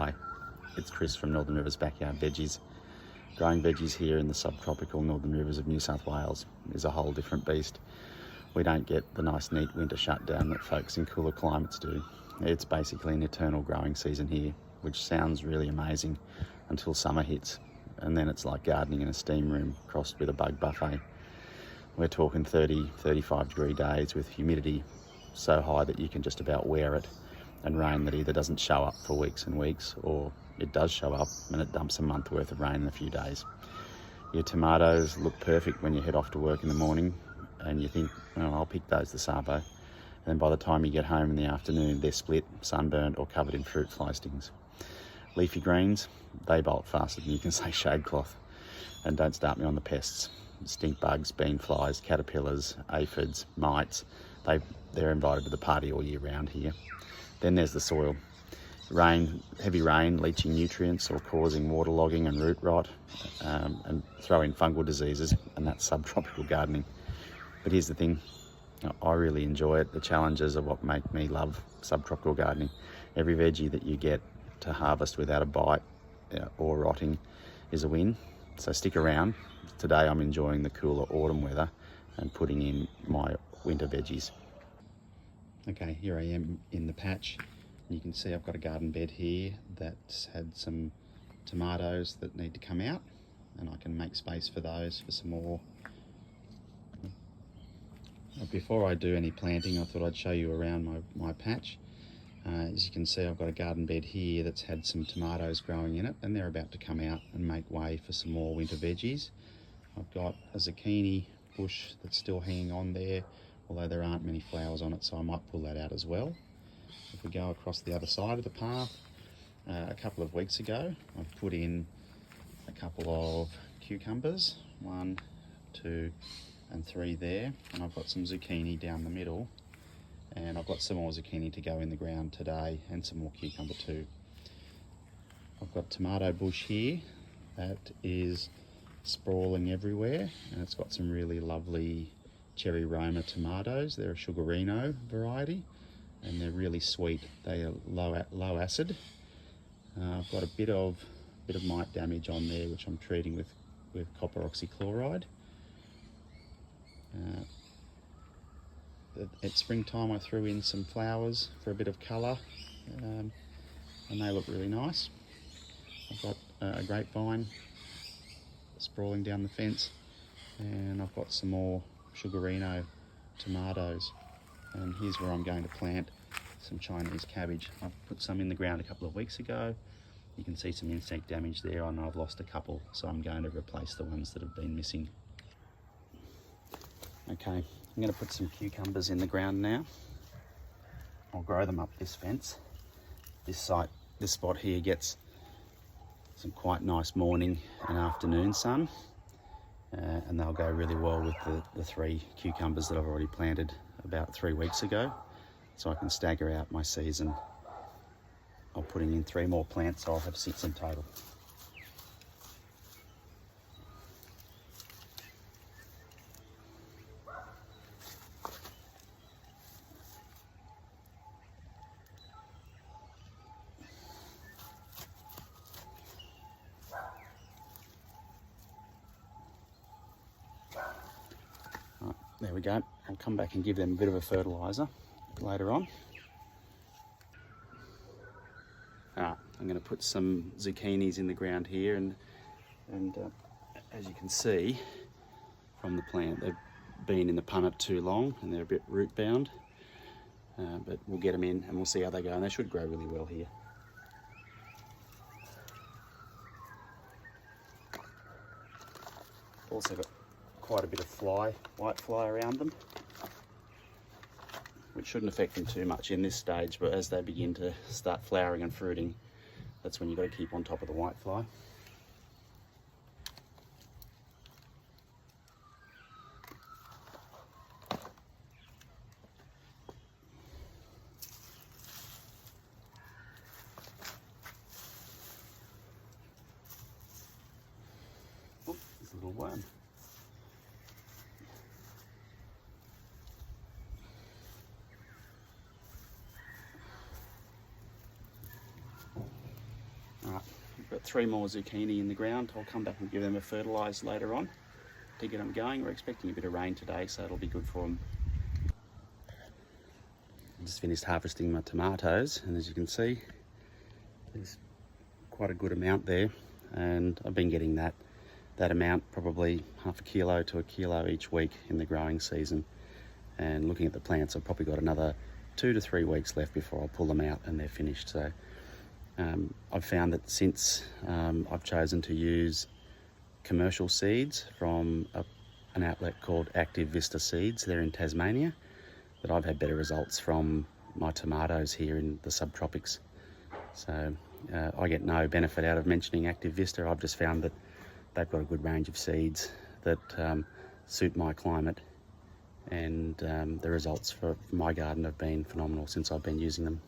Hi, it's Chris from Northern Rivers Backyard Veggies. Growing veggies here in the subtropical Northern Rivers of New South Wales is a whole different beast. We don't get the nice neat winter shutdown that folks in cooler climates do. It's basically an eternal growing season here, which sounds really amazing until summer hits, and then it's like gardening in a steam room crossed with a bug buffet. We're talking 30-35 degree days with humidity so high that you can just about wear it, and rain that either doesn't show up for weeks and weeks, or it does show up and it dumps a month worth of rain in a few days. Your tomatoes look perfect when you head off to work in the morning and you think, oh, I'll pick those this arvo. And then by the time you get home in the afternoon, they're split, sunburned or covered in fruit fly stings. Leafy greens, they bolt faster than you can say shade cloth. And don't start me on the pests. Stink bugs, bean flies, caterpillars, aphids, mites, they're invited to the party all year round here. Then there's the soil. Heavy rain leaching nutrients or causing waterlogging and root rot, and throw in fungal diseases, and that's subtropical gardening. But here's the thing, I really enjoy it. The challenges are what make me love subtropical gardening. Every veggie that you get to harvest without a bite or rotting is a win. So stick around. Today I'm enjoying the cooler autumn weather and putting in my winter veggies. Okay, here I am in the patch. You can see I've got a garden bed here that's had some tomatoes that need to come out, and I can make space for those for some more. Before I do any planting, I thought I'd show you around my patch. As you can see, I've got a garden bed here that's had some tomatoes growing in it, and they're about to come out and make way for some more winter veggies. I've got a zucchini bush that's still hanging on there, although there aren't many flowers on it, so I might pull that out as well. If we go across the other side of the path, a couple of weeks ago, I've put in a couple of cucumbers, 1, 2, and 3 there, and I've got some zucchini down the middle, and I've got some more zucchini to go in the ground today, and some more cucumber too. I've got tomato bush here that is sprawling everywhere, and it's got some really lovely cherry Roma tomatoes. They're a Sugarino variety, and they're really sweet. They are low acid. I've got a bit of mite damage on there, which I'm treating with copper oxychloride. At springtime I threw in some flowers for a bit of colour, and they look really nice. I've got a grapevine sprawling down the fence, and I've got some more Sugarino tomatoes, and here's where I'm going to plant some Chinese cabbage. I've put some in the ground a couple of weeks ago. You can see some insect damage there. I know I've lost a couple, so I'm going to replace the ones that have been missing. Okay, I'm going to put some cucumbers in the ground now. I'll grow them up this fence. This spot here gets some quite nice morning and afternoon sun, and they'll go really well with the 3 cucumbers that I've already planted about 3 weeks ago. So I can stagger out my season. I'm putting in 3 more plants, so I'll have 6 in total. There we go. I'll come back and give them a bit of a fertiliser later on. I'm going to put some zucchinis in the ground here, and as you can see from the plant, they've been in the punnet too long and they're a bit root bound, but we'll get them in and we'll see how they go, and they should grow really well here. Also got quite a bit of white fly around them, which shouldn't affect them too much in this stage, but as they begin to start flowering and fruiting, that's when you've got to keep on top of the white fly. Oh, there's a little worm. Right. We've got 3 more zucchini in the ground. I'll come back and give them a fertilise later on to get them going. We're expecting a bit of rain today, so it'll be good for them. I just finished harvesting my tomatoes, and as you can see, there's quite a good amount there, and I've been getting that amount, probably half a kilo to a kilo each week in the growing season. And looking at the plants, I've probably got another 2 to 3 weeks left before I'll pull them out and they're finished. So I've found that since I've chosen to use commercial seeds from an outlet called Active Vista Seeds, they're in Tasmania, that I've had better results from my tomatoes here in the subtropics. So I get no benefit out of mentioning Active Vista. I've just found that they've got a good range of seeds that suit my climate, and the results for my garden have been phenomenal since I've been using them.